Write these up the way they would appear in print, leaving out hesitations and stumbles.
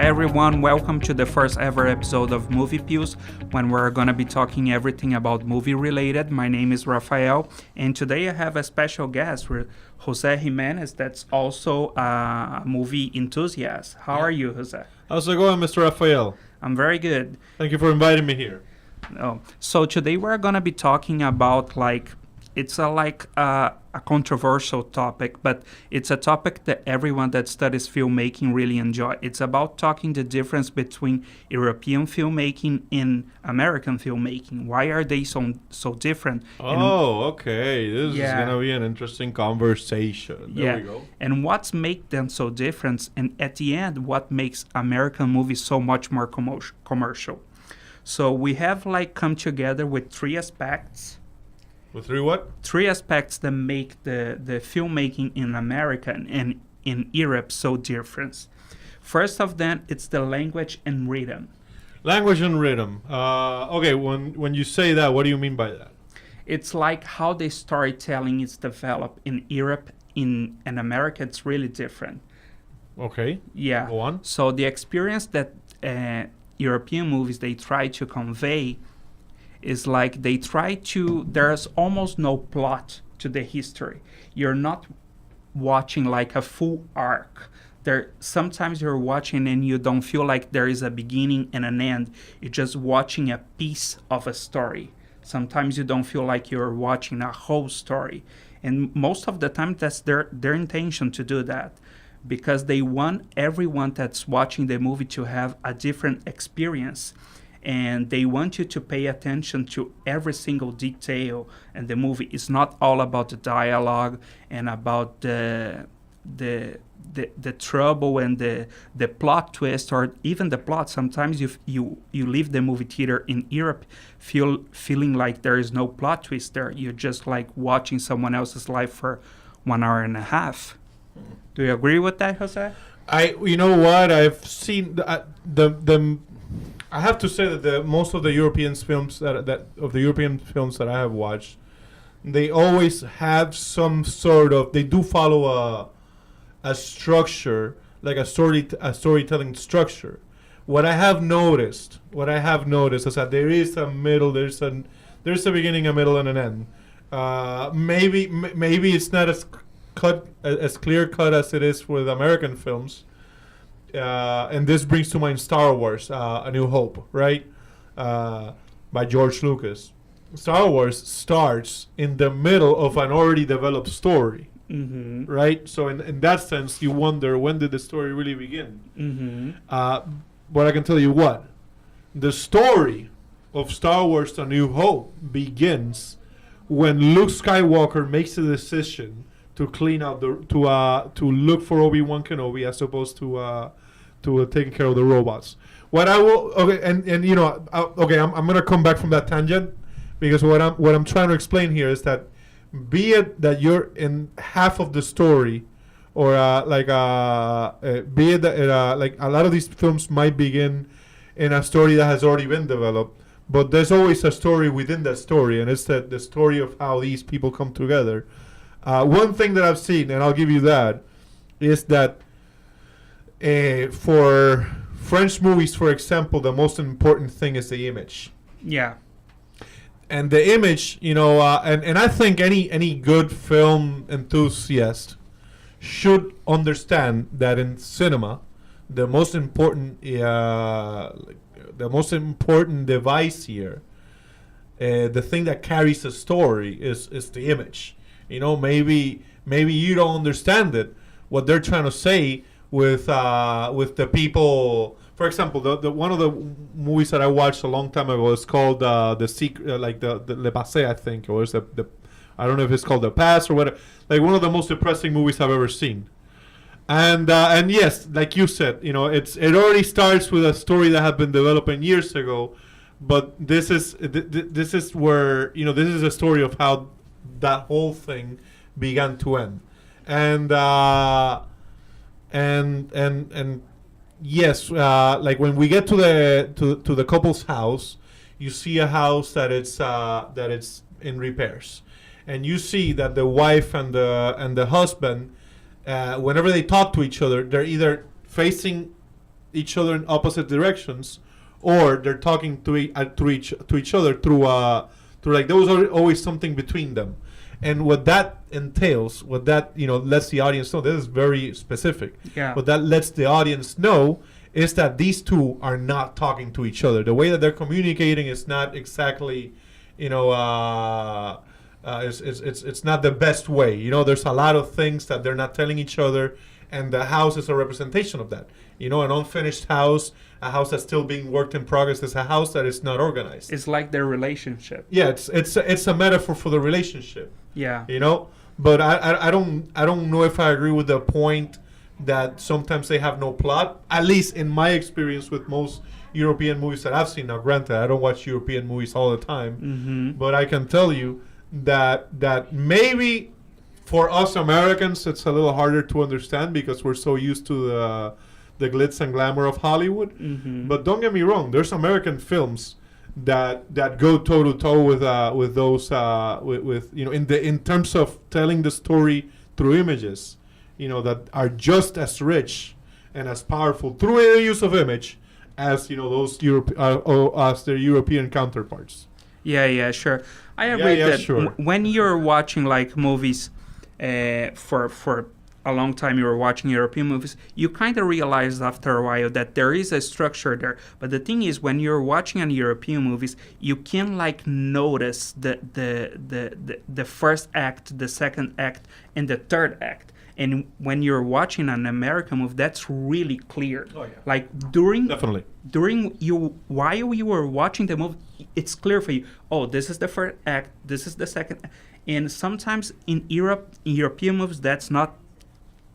Hi everyone, welcome to the first ever episode of Movie Pills when we're gonna be talking everything about movie related. My name is Rafael and today I have a special guest, Jose Jimenez, that's also a movie enthusiast. How are you, Jose? How's it going, Mr. Rafael? I'm very good. Thank you for inviting me here. So today we're gonna be talking about it's a controversial topic, but it's a topic that everyone that studies filmmaking really enjoy. It's about talking the difference between European filmmaking and American filmmaking. Why are they so different? Okay. This is gonna be an interesting conversation. There we go. And what's make them so different? And at the end, what makes American movies so much more commercial? So we have come together with three aspects. With three what? Three aspects that make the filmmaking in America and in Europe so different. First of them, it's the language and rhythm. Language and rhythm. Okay, when you say that, what do you mean by that? It's like how the storytelling is developed in Europe. In America, it's really different. Okay. Yeah. Go on. So the experience that European movies, they try to convey is there's almost no plot to the history. You're not watching like a full arc. Sometimes you're watching and you don't feel like there is a beginning and an end. You're just watching a piece of a story. Sometimes you don't feel like you're watching a whole story. And most of the time that's their intention to do that, because they want everyone that's watching the movie to have a different experience. And they want you to pay attention to every single detail. And the movie is not all about the dialogue and about the trouble and the plot twist or even the plot. Sometimes you leave the movie theater in Europe feeling like there is no plot twist there. You're just like watching someone else's life for 1 hour and a half. Do you agree with that, Jose? You know what? I've seen I have to say that most of the European films that I have watched, they always have some sort of, they do follow a structure, like a storytelling structure. What I have noticed is that there is a middle, there's a beginning, a middle, and an end. Maybe it's not as clear cut as it is with American films. And this brings to mind Star Wars, A New Hope, right? By George Lucas. Star Wars starts in the middle of an already developed story, right? So in that sense, you wonder, when did the story really begin? But I can tell you what, the story of Star Wars, A New Hope begins when Luke Skywalker makes a decision to clean out to look for Obi-Wan Kenobi as opposed to taking care of the robots. What I will I'm gonna come back from that tangent, because what I'm trying to explain here is that, be it that you're in half of the story, or be it that like a lot of these films might begin in a story that has already been developed, but there's always a story within that story, and it's the story of how these people come together. One thing that I've seen, and I'll give you that, is that for French movies, for example, the most important thing is the image. Yeah. And the image, and I think any good film enthusiast should understand that in cinema, the most important device here, the thing that carries a story is the image. Maybe you don't understand it, what they're trying to say with the people. For example, the one of the movies that I watched a long time ago is called The Secret, the Le Passé, I think, or is the I don't know if it's called The Past or whatever. Like one of the most depressing movies I've ever seen. And yes, like you said, it already starts with a story that had been developing years ago, but this is where this is a story of how that whole thing began to end. And yes, like when we get to the couple's house, you see a house that it's in repairs, and you see that the wife and the husband, whenever they talk to each other, they're either facing each other in opposite directions, or they're talking to each other through like there was always something between them. And what that entails, what that lets the audience know, this is very specific. Yeah. What that lets the audience know is that these two are not talking to each other. The way that they're communicating is not exactly, it's not the best way. There's a lot of things that they're not telling each other, and the house is a representation of that. An unfinished house, a house that's still being worked in progress, is a house that is not organized. It's like their relationship. Yeah, it's a metaphor for the relationship. Yeah. But I don't know if I agree with the point that sometimes they have no plot. At least in my experience with most European movies that I've seen. Now, granted, I don't watch European movies all the time, Mm-hmm. but I can tell you that maybe for us Americans it's a little harder to understand because we're so used to the glitz and glamour of Hollywood. Mm-hmm. But don't get me wrong, there's American films that go toe to toe with those with in terms of telling the story through images, that are just as rich and as powerful through the use of image as those as their European counterparts. Yeah, sure. I agree yeah, that sure. When you're watching like movies for a long time, you're watching European movies, you kind of realize after a while that there is a structure there. But the thing is, when you're watching European movies, you can like notice the first act, the second act, and the third act. And when you're watching an American movie, that's really clear. Oh, yeah. Like during while you were watching the movie, it's clear for you. Oh, this is the first act. This is the second. And sometimes in European movies, that's not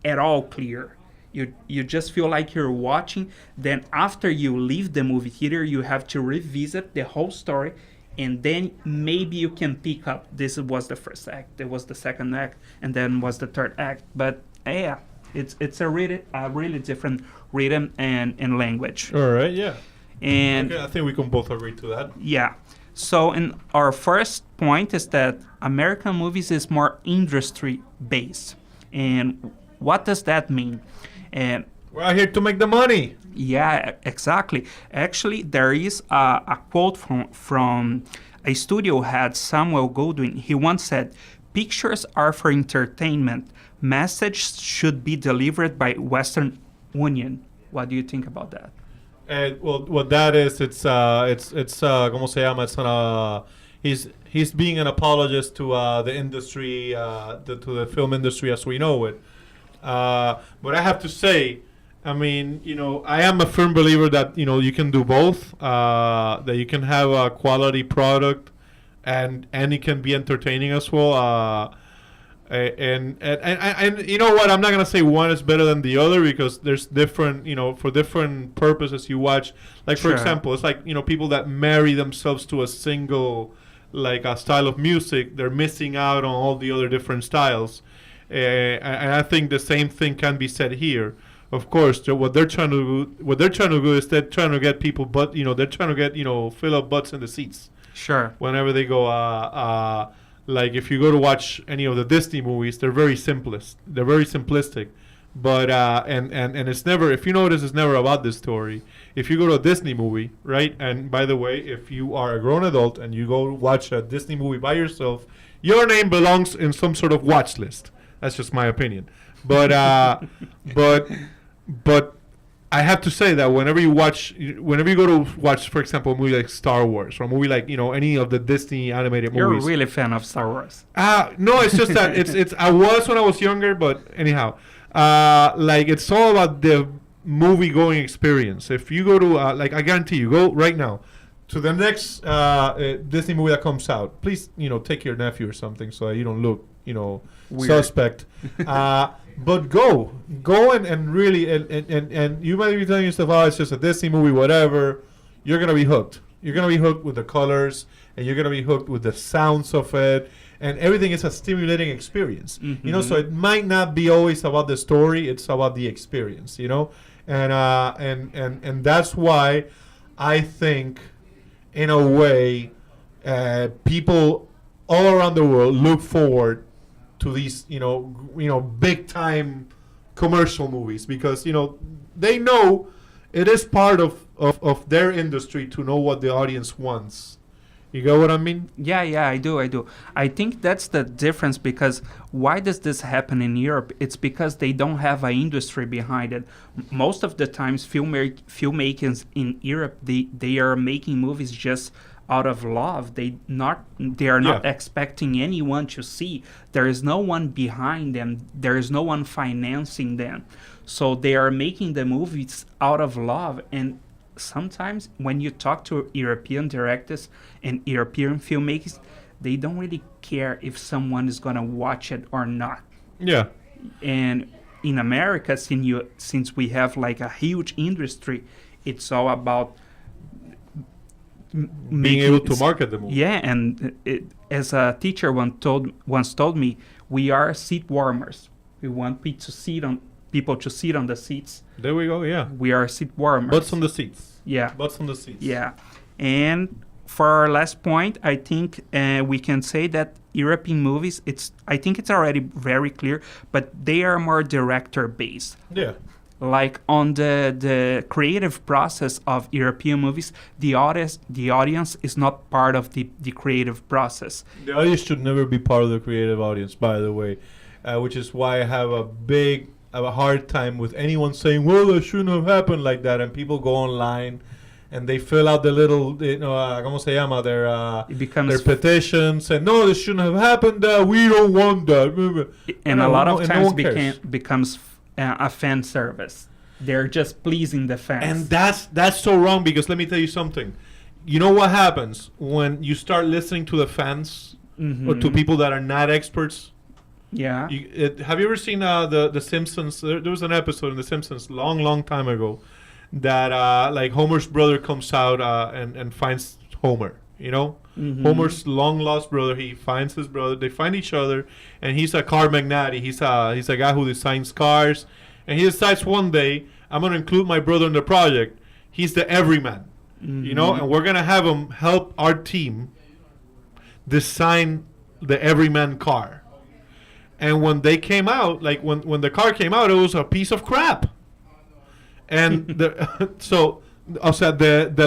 at all clear. You just feel like you're watching. Then after you leave the movie theater, you have to revisit the whole story, and then maybe you can pick up this was the first act, there was the second act, and then was the third act. But yeah, it's a really different rhythm and language. All right, yeah. And okay, I think we can both agree to that. yeah. So in our first point is that American movies is more industry based. And what does that mean? And We're out here to make the money. yeah, exactly. Actually, there is a quote from a studio head, Samuel Goldwyn. He once said, "Pictures are for entertainment. Message should be delivered by Western Union." What do you think about that? Well, what that is, it's ¿cómo se llama? It's he's being an apologist to the industry, to the film industry as we know it. But I have to say, I mean, I am a firm believer that you can do both. That you can have a quality product, and it can be entertaining as well. And you know what? I'm not gonna say one is better than the other because there's different, for different purposes you watch. Like for Sure. example, it's like people that marry themselves to a single, like a style of music. They're missing out on all the other different styles. And I think the same thing can be said here. Of course, what they're trying to do is they're trying to get people, they're trying to get fill up butts in the seats Sure. whenever they go. Like if you go to watch any of the Disney movies, they're very simplist. They're very simplistic, but and it's never. If you notice, it's never about this story. If you go to a Disney movie, right? And by the way, if you are a grown adult and you go watch a Disney movie by yourself, your name belongs in some sort of watch list. That's just my opinion. But but I have to say that whenever you go to watch, for example, a movie like Star Wars or a movie like any of the Disney animated You're movies. really a fan of Star Wars. No, it's just that it's I was when I was younger, but anyhow, like it's all about the movie going experience. If you go to like I guarantee you, go right now to the next Disney movie that comes out. Please, take your nephew or something so that you don't look, Weird. suspect. But go and really and you might be telling yourself, oh, it's just a Disney movie, whatever. You're gonna be hooked. You're gonna be hooked with the colors, and you're gonna be hooked with the sounds of it, and everything is a stimulating experience. Mhm. So it might not be always about the story; it's about the experience. And that's why I think, in a way, people all around the world look forward to these, big time commercial movies because they know it is part of their industry to know what the audience wants. You get what I mean? Yeah, I do. I think that's the difference, because why does this happen in Europe? It's because they don't have an industry behind it. Most of the times, filmmakers in Europe, they are making movies just out of love. They are not Yeah. expecting anyone to see. There is no one behind them. There is no one financing them. So they are making the movies out of love. And sometimes when you talk to European directors and European filmmakers, they don't really care if someone is gonna watch it or not. Yeah. And in America, since we have like a huge industry, it's all about Being making able to market the movie. Yeah, and as a teacher once told me, we are seat warmers. We want people to sit on the seats. There we go. Yeah. We are seat warmers. Butts on the seats. Yeah. Butts on the seats. Yeah, and for our last point, I think we can say that European movies, I think it's already very clear, but they are more director based. Yeah. Like on the creative process of European movies, the audience is not part of the creative process. The audience should never be part of the creative audience, by the way, which is why I have a hard time with anyone saying, "Well, that shouldn't have happened like that." And people go online and they fill out the little, ¿cómo se llama? It becomes Their petitions and no, this shouldn't have happened. We don't want that. and No, a lot no, of and no times one cares. becomes a fan service. They're just pleasing the fans. And that's so wrong, because let me tell you something. You know what happens when you start listening to the fans or to Mhm. people that are not experts? Yeah. Have you ever seen the Simpsons? There was an episode in the Simpsons long time ago that like Homer's brother comes out and finds Homer. You know, Mhm. Homer's long lost brother. He finds his brother. They find each other, and he's a car magnate. He's a guy who designs cars, and he decides one day, I'm gonna include my brother in the project. He's the everyman, you know, Mhm. and we're gonna have him help our team design the everyman car. And when they came out, like when the car came out, it was a piece of crap. And the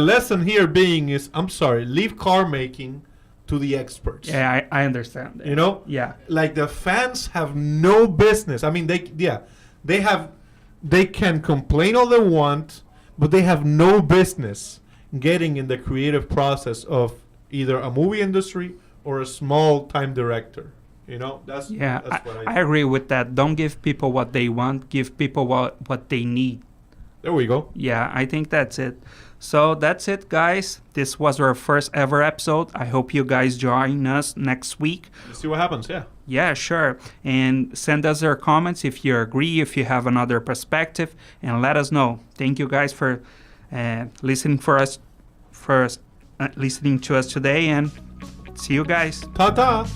lesson here being is, I'm sorry, leave car making to the experts. Yeah, I understand that. You know, Yeah. like the fans have no business. I mean, they can complain all they want, but they have no business getting in the creative process of either a movie industry or a small time director. You know, that's what I agree with that. Don't give people what they want. Give people what they need. There we go. Yeah, I think that's it. So that's it, guys. This was our first ever episode. I hope you guys join us next week. Let's see what happens. Yeah. Yeah, sure. And send us your comments if you agree, if you have another perspective, and let us know. Thank you guys for listening listening to us today, and see you guys. Ta ta.